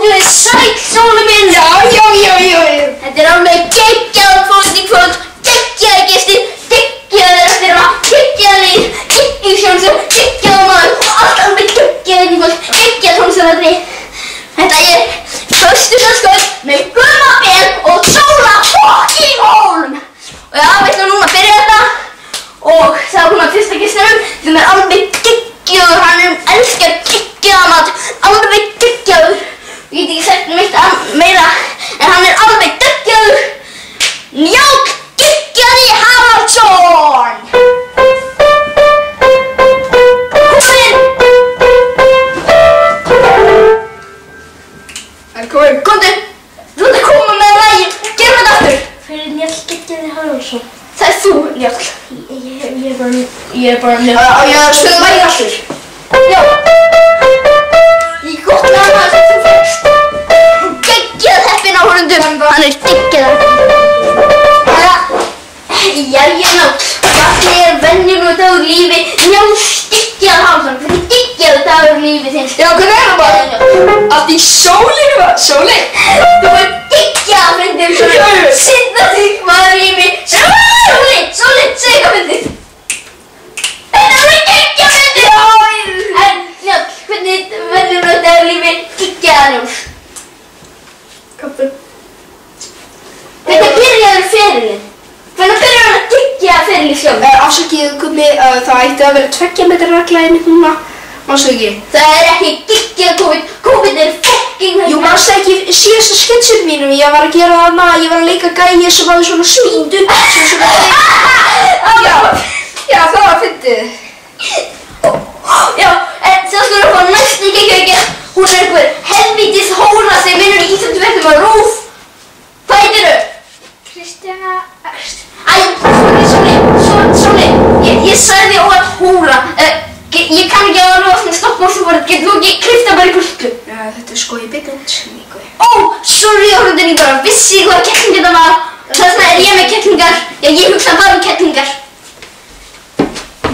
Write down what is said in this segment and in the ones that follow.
Komdu þið sæl, Sóli minn. Já. Þetta alveg geggjað kvöld í kvöld. Geggjaði gestir, geggjaði eftir hana, geggjaði lið, geggjaði sjónsum, geggjaði maður og allt alveg geggjaði í kvöld, geggjaði tónlistarhatri. Þetta föstudagskvöld með Gumma Ben og Sóla fucking Hólm. Og já, við ætlum núna að byrja þetta og það er komið fyrsta gestinum sem alveg geggjaður, hann elskar geggjaða mat, alveg geggjaður. Ég get ekki sagt neitt meira en hann alveg geggjaður. Njáll Geggjaði Haraldsson! Komdu! Þú ert að koma með lagið, gerum þetta aftur! Hver Njáll Geggjaði Haraldsson? Það er þú, Njáll. Ég er bara Njáll. Á ég að spila lagið aftur? Já. Ég gott með hann að þú fyrst. Geggjað heppinn áhorfendur. Hann geggjað heppinn. Jæja Njáll, hvernig venjulegur dagur í lífi Njálls Geggjaða Haraldsson? Hvernig geggjaður dagur í lífi þinn? Já, hvernig það bara? Allt í sólinu, Sóli? Þú geggjað að fyndið Sóli. Sinna þig maður í mig. Sóli, segðu hvað fyndið. Þetta geggjað fyndið. Já. En Njáll, hvernig venjulegur dagur í lífi geggjaða Njáls? Kappi. Hvernig byrjaður ferilinn? Hvernig byrjar hann að geggja ferilinn sjálf? Afsakið, Gummi, það ætti að vera 2 metra regla einmitt núna. Manstu ekki? Það er ekki geggja COVID. COVID er fucking hægt. Jú, manstu ekki síðasta sketsinu mínum. Ég var að gera þarna, ég var að leika gæi sem hafði svona spýnd upp. Já, það var fyndið. Já, en það skulum við fá næstu geggja. Hún er einhver helvítis hóra sem vinnur í Íslandsverðum á RÚV. Hvað heitirðu? Kristjana. Sóli, ég sagði óvænt hóra. Ég kann ekki að lofa svona stopp-motion-vorð. Getur þú ekki krypta bara í burtu? Já, þetta er sko í byggjandslíku. Ó, sorry áhrifin, ég bara vissi hvað kettling þetta var. Þess vegna er ég með kettlingar. Já, ég hugsa bara kettlingar.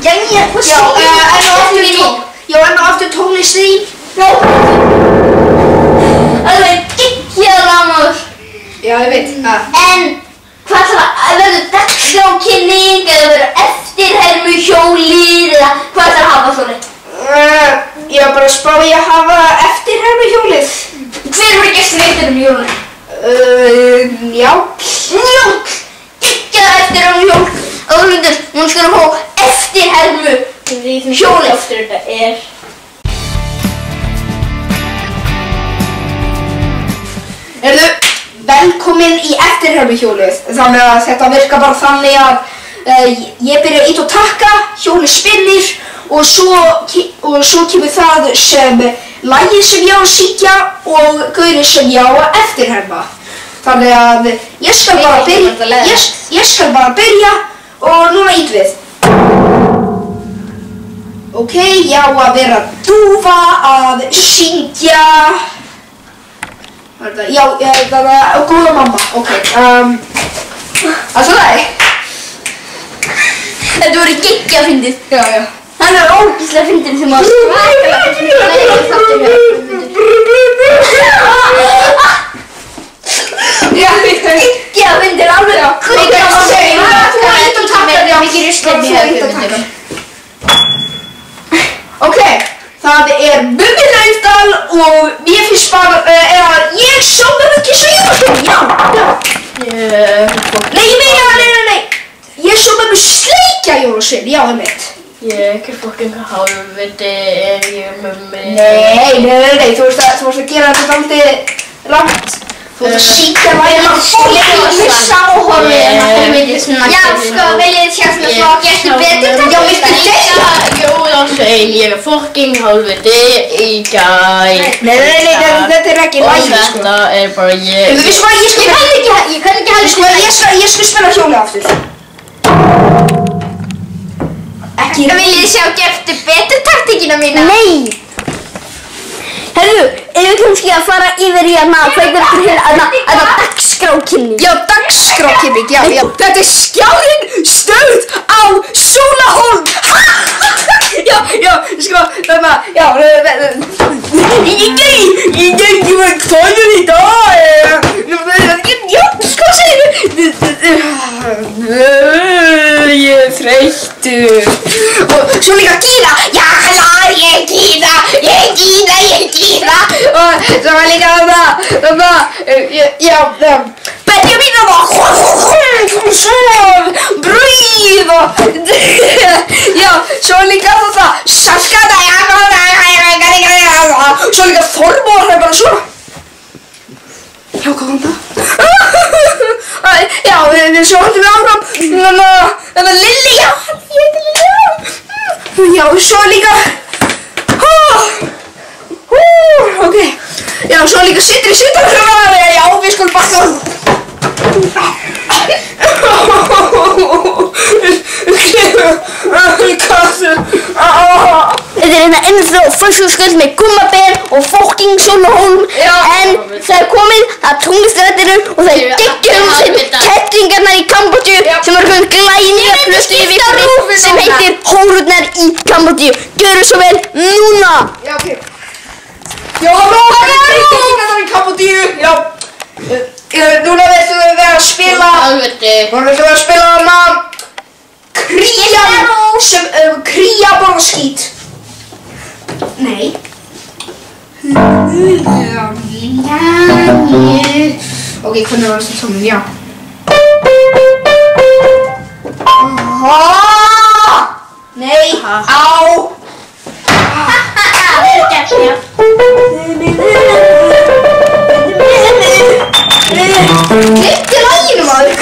Jæja, hvað segir þú? Já, enn og aftur tónlist í. Já. Alveg geggjaða maður. Já, ég veit. En hvað það verður dagskrákynning eða verður eftirhermuhjólið eða hvað það hafa Sóli? Ég var bara að spá í að hafa eftirhermuhjólið. Hver voru gestir eftirhermuhjólið? Njáll. Njáll! Geggjaða eftirhermuhjól. Áhorfendur, hún skal fá eftirhermuhjólið. Aftur þetta er. Velkomin í eftirhermuhjólið. Þannig að þetta virkar bara þannig að ég byrja að ýta og takka, hjólið spinnir og svo kemur það sem lagið sem ég á að syngja og gaurinn sem ég á að eftirherma. Þannig að ég skal bara byrja og núna ýtum við. Ok, ég á að vera dúfa að syngja. Já, það er góða mamma. Ok, það er. Þetta voru geggja fyndið. Já. Hann er ógeðslega fyndin sem að svakalega Já, geggja fyndin, alveg kveika á sig. Þú ætti að taka þér mikið ruslið. Ok, það er Bubbi Laufdal og mér finnst bara ég sjóma ekki svo jólasvein. Já. Nei. Ég sjóma með sleikja jólasvein, já það mitt. Ég er fucking hálfviti ef ég er mömmi. Nei, þú ert að gera þetta dálítið langt. Þú ert að syngja lagið og Ég missa áhorfið en það komið svona. Já, sko, viljið sjá svona svo að getur betur. Já, viltu deyja? Jólasvein, ég er fucking hálfviti í gær. Nei, þetta er ekki lagið, og sko. þetta er bara ég. Þú veist hvað, ég kann ekki helst, sko, ég skal spila hjólið aftur. Ekki. Viljið sjá getur betur taktíkina mína? Nei. Herru, við kannski að fara yfir í hvað er til dagskrákynning? Já, dagskrákynning, já. Þetta er skjárinn stöð á Sóla Hólm. Já, sko, þannig að, já. Hvað er í dag? Já, hvað segir ég er þreyttur. Og svo líka Gína. Já, halló, ég er Gína. Og svo var líka þarna, Benjamin brauð og já, svo líka þarna Salkata, svo líka Þormór, það er bara svona. Já, hvað kom það? Já, svo höldum við áfram. Þetta Lilli, já, ég heiti Lilli. Já, svo líka. Ok. Já, svo líka Sindri. Já, við skulum bakka. Þetta er hérna ennþá föstudagsskvöld með Gummaber og fucking Sólhólm. En það er komið að tónlistarættinu og það er geggjum kettlingarnar í Kambodju sem eru komið glænýja plötu í vikunni sem heitir Hórurnar í Kambodju. Gjörðu svo vel núna! Já, ok. Já, halló, kettlingarnar í Kambodju. Já. Núna veitum við að spila. Núna veitum við að spila hana Kría borða skít. Nei. Ok, hvernig var þetta tónum? Já. Nei, á. Það er gert, já. Gleymdi laginu, maður.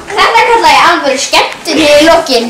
Þetta kalla ég alvöru skemmtun hér í lokin.